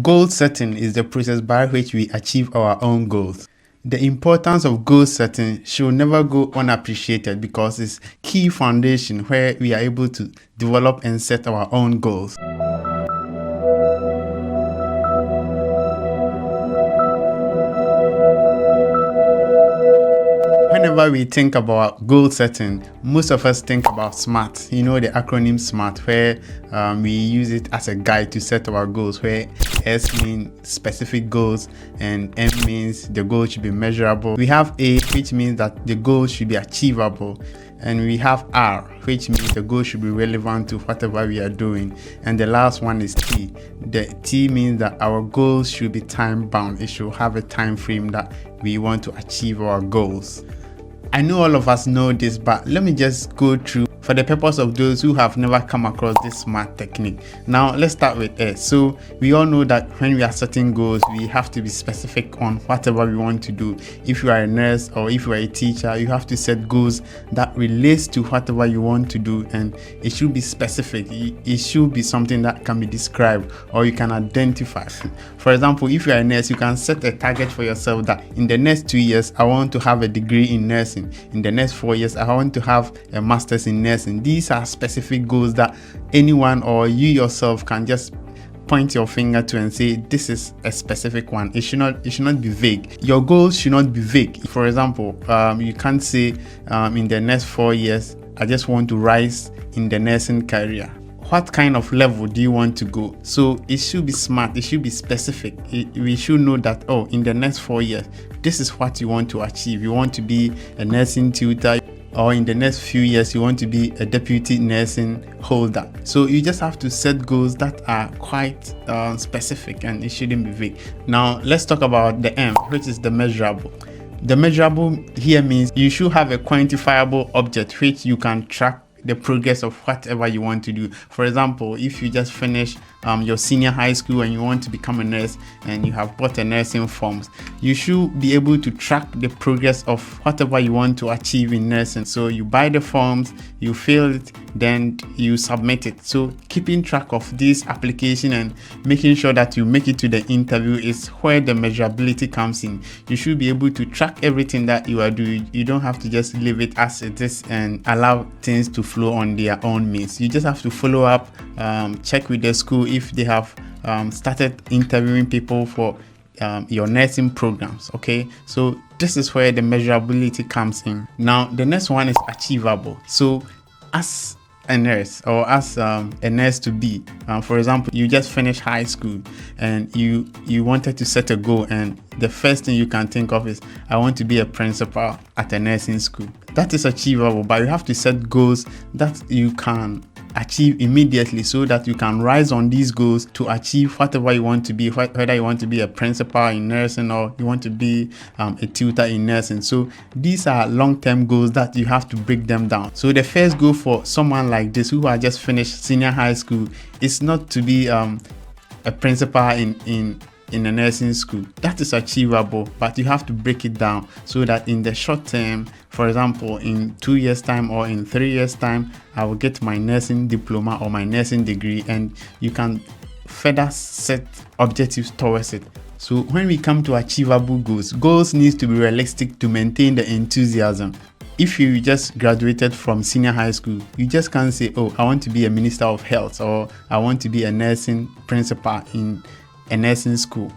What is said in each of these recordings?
Goal setting is the process by which we achieve our own goals. The importance of goal setting should never go unappreciated because it's key foundation where we are able to develop and set our own goals. Whenever we think about goal setting, most of us think about SMART. You know the acronym SMART, where we use it as a guide to set our goals, where S means specific goals and M means the goal should be measurable. We have A, which means that the goal should be achievable. And we have R, which means the goal should be relevant to whatever we are doing. And the last one is T. The T means that our goals should be time bound. It should have a time frame that we want to achieve our goals. I know all of us know this, but let me just go through for the purpose of those who have never come across this SMART technique. Now, let's start with S. So we all know that when we are setting goals, we have to be specific on whatever we want to do. If you are a nurse or if you are a teacher, you have to set goals that relates to whatever you want to do, and it should be specific. It should be something that can be described or you can identify. For example, if you are a nurse, you can set a target for yourself that in the next 2 years, I want to have a degree in nursing. In the next 4 years, I want to have a master's in nursing. These are specific goals that anyone or you yourself can just point your finger to and say this is a specific one. It should not be vague. Your goals should not be vague. For example, you can't say in the next 4 years I just want to rise in the nursing career. What kind of level do you want to go? So it should be smart, it should be specific. We should know that, oh, in the next 4 years, this is what you want to achieve. You want to be a nursing tutor, or in the next few years, you want to be a deputy nursing holder. So you just have to set goals that are quite specific, and it shouldn't be vague. Now, let's talk about the M, which is the measurable. The measurable here means you should have a quantifiable object which you can track the progress of whatever you want to do. For example, if you just finish your senior high school and you want to become a nurse and you have bought a nursing forms, you should be able to track the progress of whatever you want to achieve in nursing. So you buy the forms, you fill it, then you submit it. So keeping track of this application and making sure that you make it to the interview is where the measurability comes in. You should be able to track everything that you are doing. You don't have to just leave it as it is and allow things to flow on their own means. You just have to follow up, check with the school if they have started interviewing people for your nursing programs. Okay, so this is where the measurability comes in. Now the next one is achievable. So as a nurse or as a nurse to be, for example, you just finished high school and you wanted to set a goal, and the first thing you can think of is I want to be a principal at a nursing school. That is achievable, but you have to set goals that you can achieve immediately so that you can rise on these goals to achieve whatever you want to be, whether you want to be a principal in nursing or you want to be a tutor in nursing. So these are long-term goals that you have to break them down. So the first goal for someone like this who has just finished senior high school is not to be a principal in a nursing school. That is achievable, but you have to break it down so that in the short term, for example, in 2 years time or in 3 years time, I will get my nursing diploma or my nursing degree, and you can further set objectives towards it. So when we come to achievable goals need to be realistic to maintain the enthusiasm. If you just graduated from senior high school, you just can't say, oh, I want to be a minister of health or I want to be a nursing principal in a nursing school.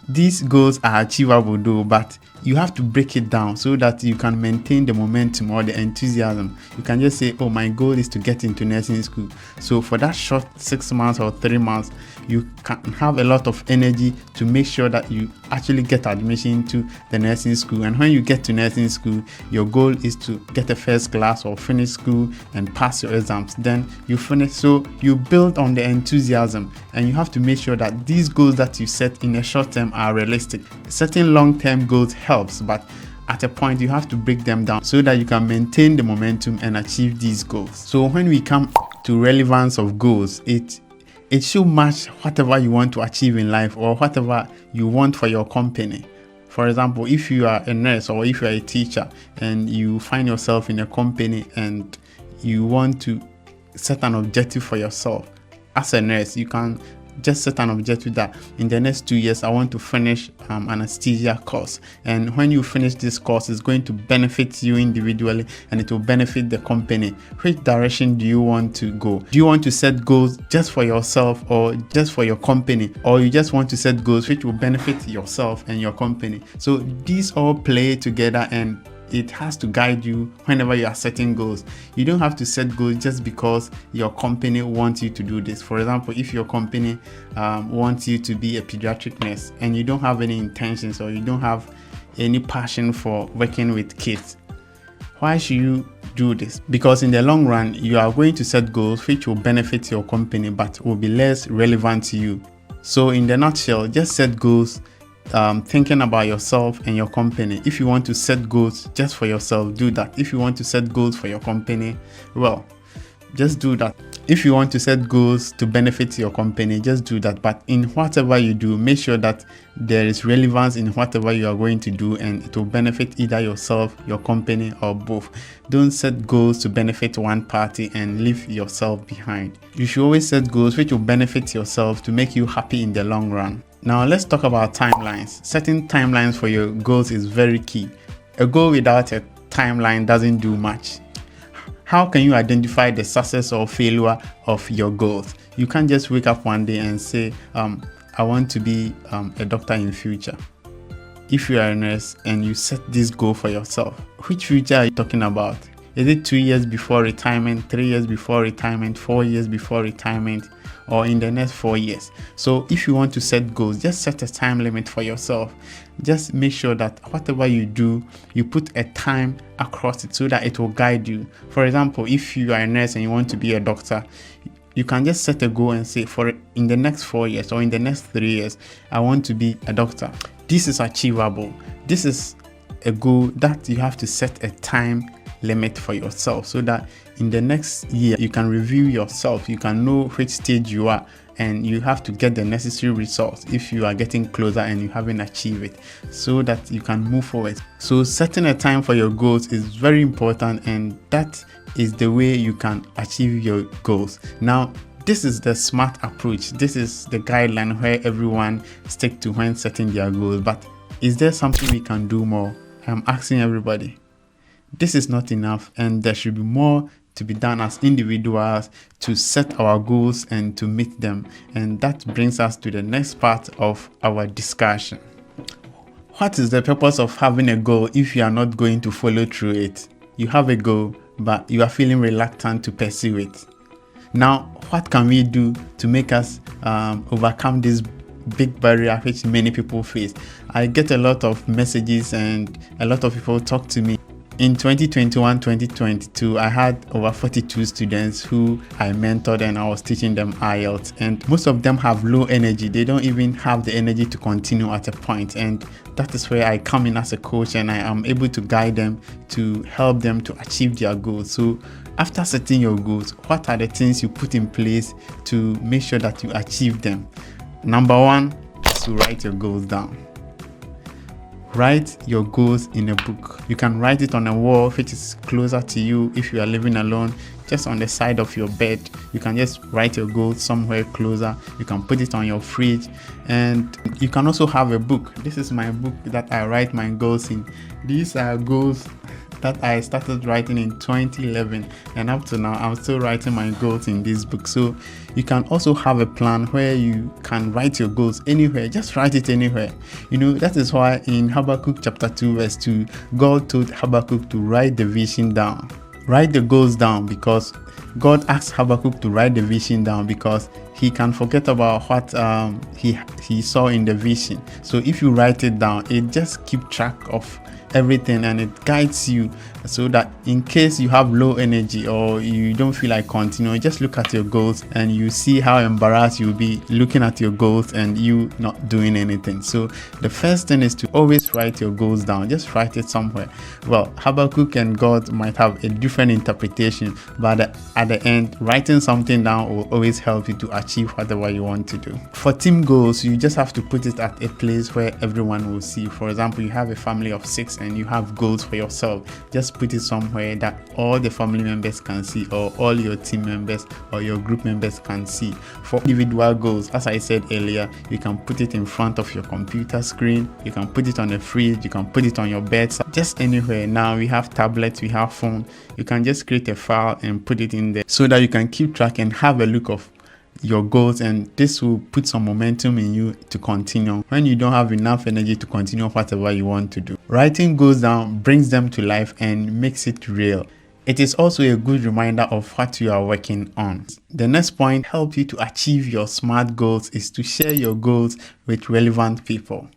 These goals are achievable though, but you have to break it down so that you can maintain the momentum or the enthusiasm. You can just say, oh, my goal is to get into nursing school. So for that short 6 months or 3 months, you can have a lot of energy to make sure that you actually get admission to the nursing school. And when you get to nursing school, your goal is to get a first class or finish school and pass your exams. Then you finish. So you build on the enthusiasm, and you have to make sure that these goals that you set in the short term are realistic. Setting long-term goals helps, but at a point you have to break them down so that you can maintain the momentum and achieve these goals. So when we come to relevance of goals, it should match whatever you want to achieve in life or whatever you want for your company. For example, if you are a nurse or if you are a teacher and you find yourself in a company and you want to set an objective for yourself, as a nurse, you can just set an objective that in the next 2 years I want to finish anesthesia course, and when you finish this course, it's going to benefit you individually and it will benefit the company. Which direction do you want to go? Do you want to set goals just for yourself or just for your company, or you just want to set goals which will benefit yourself and your company? So these all play together, and it has to guide you whenever you are setting goals. You don't have to set goals just because your company wants you to do this. For example, if your company wants you to be a pediatric nurse and you don't have any intentions or you don't have any passion for working with kids, why should you do this? Because in the long run, you are going to set goals which will benefit your company but will be less relevant to you. So in the nutshell, just set goals thinking about yourself and your company. If you want to set goals just for yourself, do that. If you want to set goals for your company, well, just do that. If you want to set goals to benefit your company, just do that. But in whatever you do, make sure that there is relevance in whatever you are going to do and it will benefit either yourself, your company, or both. Don't set goals to benefit one party and leave yourself behind. You should always set goals which will benefit yourself to make you happy in the long run. Now let's talk about timelines. Setting timelines for your goals is very key. A goal without a timeline doesn't do much. How can you identify the success or failure of your goals? You can't just wake up one day and say, I want to be a doctor in future. If you are a nurse and you set this goal for yourself, which future are you talking about? Is it 2 years before retirement, 3 years before retirement, 4 years before retirement, or in the next 4 years? So if you want to set goals, just set a time limit for yourself. Just make sure that whatever you do, you put a time across it so that it will guide you. For example, if you are a nurse and you want to be a doctor, you can just set a goal and say, in the next 4 years or in the next 3 years, I want to be a doctor. This is achievable. This is a goal that you have to set a time limit for yourself so that in the next year you can review yourself, you can know which stage you are, and you have to get the necessary results if you are getting closer and you haven't achieved it, so that you can move forward. So setting a time for your goals is very important, and that is the way you can achieve your goals. Now, this is the SMART approach. This is the guideline where everyone sticks to when setting their goals. But is there something we can do more? I'm asking everybody. This is not enough, and there should be more to be done as individuals to set our goals and to meet them. And that brings us to the next part of our discussion. What is the purpose of having a goal if you are not going to follow through it? You have a goal, but you are feeling reluctant to pursue it. Now, what can we do to make us overcome this big barrier which many people face? I get a lot of messages and a lot of people talk to me. In 2021-2022, I had over 42 students who I mentored and I was teaching them IELTS, and most of them have low energy. They don't even have the energy to continue at a point, and that is where I come in as a coach and I am able to guide them to help them to achieve their goals. So after setting your goals, what are the things you put in place to make sure that you achieve them? Number one is to write your goals down. Write your goals in a book. You can write it on a wall which is closer to you. If you are living alone, just on the side of your bed, you can just write your goals somewhere closer. You can put it on your fridge, and you can also have a book. This is my book that I write my goals in. These are goals that I started writing in 2011, and up to now I'm still writing my goals in this book. So you can also have a plan where you can write your goals anywhere. Just write it anywhere. That is why in Habakkuk chapter 2 verse 2, God told Habakkuk to write the vision down. Write the goals down, because God asked Habakkuk to write the vision down because he can forget about what he saw in the vision. So if you write it down, it just keeps track of everything and it guides you, so that in case you have low energy or you don't feel like continuing, just look at your goals and you see how embarrassed you'll be looking at your goals and you not doing anything. So the first thing is to always write your goals down. Just write it somewhere. Well, Habakkuk and God might have a different interpretation, but at the end, writing something down will always help you to achieve whatever you want to do. For team goals, you just have to put it at a place where everyone will see. For example, you have a family of 6 and you have goals for yourself, just put it somewhere that all the family members can see, or all your team members or your group members can see. For individual goals, as I said earlier, you can put it in front of your computer screen, you can put it on a fridge, you can put it on your bed, just anywhere. Now we have tablets, we have phone, you can just create a file and put it in there so that you can keep track and have a look of your goals, and this will put some momentum in you to continue when you don't have enough energy to continue whatever you want to do. Writing goals down brings them to life and makes it real. It is also a good reminder of what you are working on. The next point, help you to achieve your SMART goals, is to share your goals with relevant people.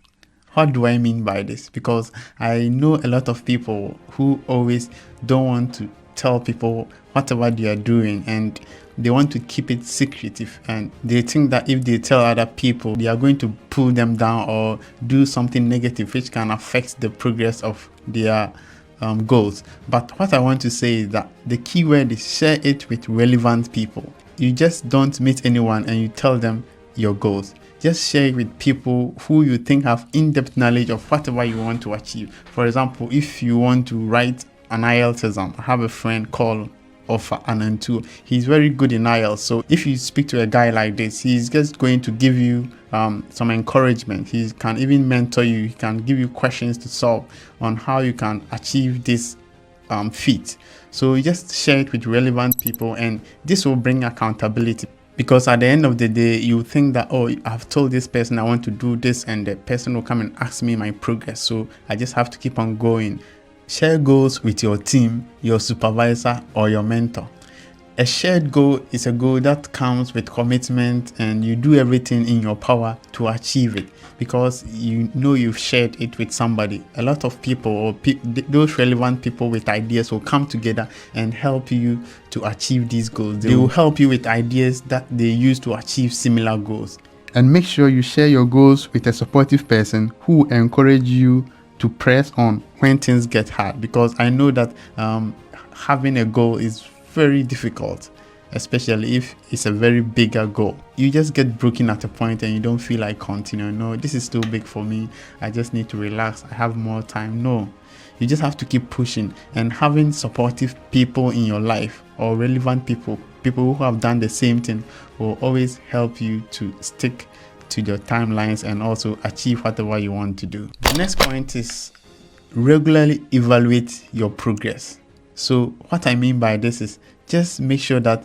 What do I mean by this? Because I know a lot of people who always don't want to tell people whatever they are doing, and they want to keep it secretive, and they think that if they tell other people, they are going to pull them down or do something negative which can affect the progress of their goals. But what I want to say is that the key word is share it with relevant people. You just don't meet anyone and you tell them your goals. Just share it with people who you think have in-depth knowledge of whatever you want to achieve. For example, if you want to write an IELTS exam, I have a friend called Anantu. He's very good in IELTS. So if you speak to a guy like this, he's just going to give you some encouragement. He can even mentor you. He can give you questions to solve on how you can achieve this feat. So you just share it with relevant people, and this will bring accountability. Because at the end of the day, you think that, oh, I've told this person I want to do this, and the person will come and ask me my progress. So I just have to keep on going. Share goals with your team, your supervisor, or your mentor. A shared goal is a goal that comes with commitment, and you do everything in your power to achieve it because you know you've shared it with somebody. A lot of people or those relevant people with ideas will come together and help you to achieve these goals. They will help you with ideas that they use to achieve similar goals. And make sure you share your goals with a supportive person who will encourage you to press on when things get hard, because I know that having a goal is very difficult, especially if it's a very bigger goal. You just get broken at a point and you don't feel like continuing. No, this is too big for me, I just need to relax, I have more time. No, you just have to keep pushing, and having supportive people in your life or relevant people who have done the same thing will always help you to stick to your timelines and also achieve whatever you want to do. The next point is regularly evaluate your progress. So what I mean by this is just make sure that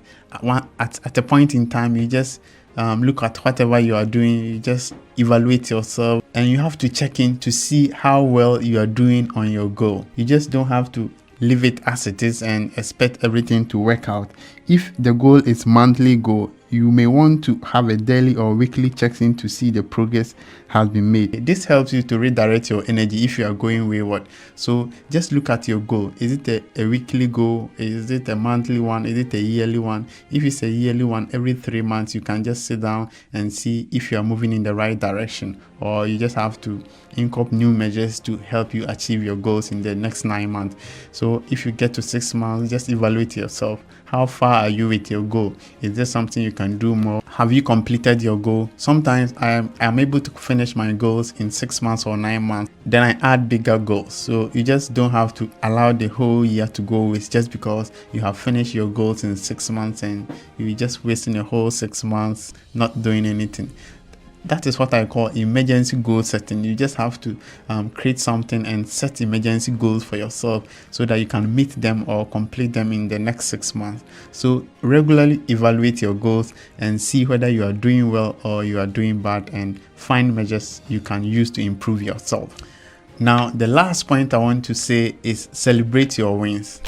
at a point in time you just look at whatever you are doing, you just evaluate yourself, and you have to check in to see how well you are doing on your goal. You just don't have to leave it as it is and expect everything to work out. If the goal is monthly goal, you may want to have a daily or weekly check-in to see the progress has been made. This helps you to redirect your energy if you are going wayward. So just look at your goal. Is it a weekly goal? Is it a monthly one? Is it a yearly one? If it's a yearly one, every 3 months you can just sit down and see if you are moving in the right direction, or you just have to incorporate new measures to help you achieve your goals in the next 9 months. So if you get to 6 months, just evaluate yourself. How far are you with your goal? Is there something you can do more? Have you completed your goal? Sometimes I am able to finish my goals in 6 months or 9 months. Then I add bigger goals. So you just don't have to allow the whole year to go waste just because you have finished your goals in 6 months and you're just wasting a whole 6 months not doing anything. That is what I call emergency goal setting. You just have to create something and set emergency goals for yourself so that you can meet them or complete them in the next 6 months. So regularly evaluate your goals and see whether you are doing well or you are doing bad, and find measures you can use to improve yourself. Now, the last point I want to say is celebrate your wins.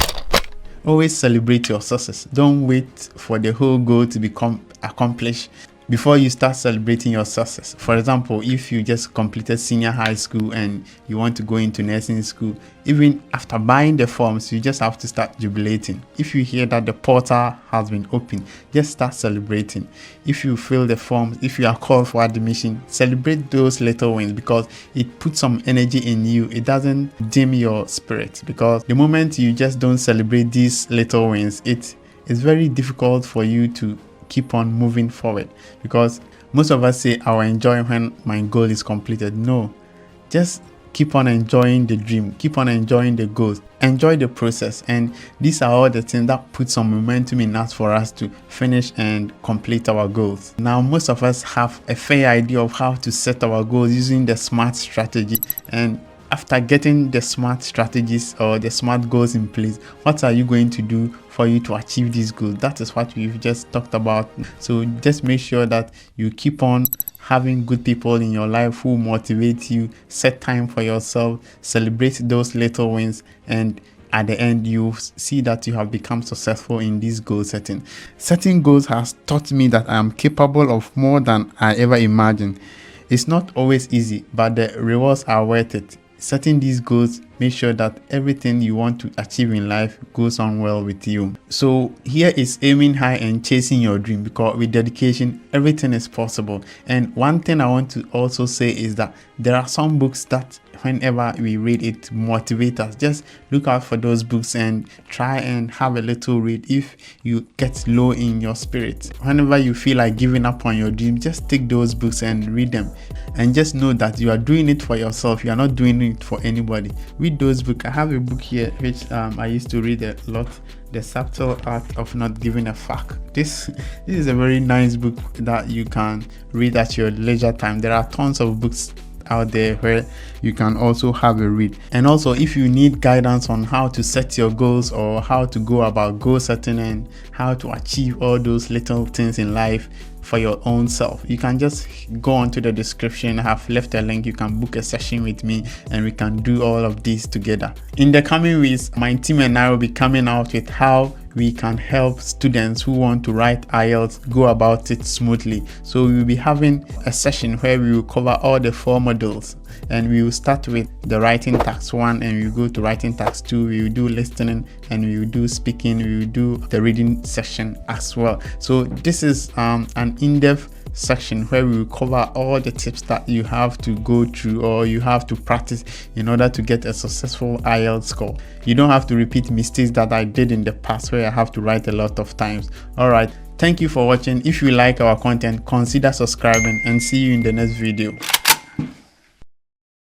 Always celebrate your success. Don't wait for the whole goal to become accomplished before you start celebrating your success. For example, if you just completed senior high school and you want to go into nursing school, even after buying the forms, you just have to start jubilating. If you hear that the portal has been opened, just start celebrating. If you fill the forms, if you are called for admission, celebrate those little wins because it puts some energy in you. It doesn't dim your spirit, because the moment you just don't celebrate these little wins, it is very difficult for you to keep on moving forward, because most of us say, I will enjoy when my goal is completed. No, just keep on enjoying the dream, keep on enjoying the goals, enjoy the process. And these are all the things that put some momentum in us for us to finish and complete our goals. Now, most of us have a fair idea of how to set our goals using the SMART strategy. And after getting the SMART strategies or the SMART goals in place, what are you going to do for you to achieve these goals? That is what we've just talked about. So just make sure that you keep on having good people in your life who motivate you, set time for yourself, celebrate those little wins, and at the end you see that you have become successful in this goal setting. Setting goals has taught me that I am capable of more than I ever imagined. It's not always easy, but the rewards are worth it. Setting these goals, make sure that everything you want to achieve in life goes on well with you. So here is aiming high and chasing your dream, because with dedication, everything is possible. And one thing I want to also say is that there are some books that whenever we read it motivate us. Just look out for those books and try and have a little read if you get low in your spirit. Whenever you feel like giving up on your dream, just take those books and read them, and just know that you are doing it for yourself. You are not doing it for anybody. Read those books. I have a book here which I used to read a lot, The Subtle Art of Not Giving a Fuck. This is a very nice book that you can read at your leisure time. There are tons of books out there where you can also have a read. And also, if you need guidance on how to set your goals or how to go about goal setting and how to achieve all those little things in life for your own self, you can just go onto the description. I have left a link. You can book a session with me and we can do all of these together. In the coming weeks, my team and I will be coming out with how we can help students who want to write IELTS go about it smoothly. So we will be having a session where we will cover all the 4 modules, and we will start with the writing task 1 and we will go to writing task 2. We will do listening and we will do speaking. We will do the reading section as well. So this is an in-depth section where we will cover all the tips that you have to go through or you have to practice in order to get a successful IELTS score. You don't have to repeat mistakes that I did in the past where I have to write a lot of times. All right, thank you for watching. If you like our content, consider subscribing, and see you in the next video.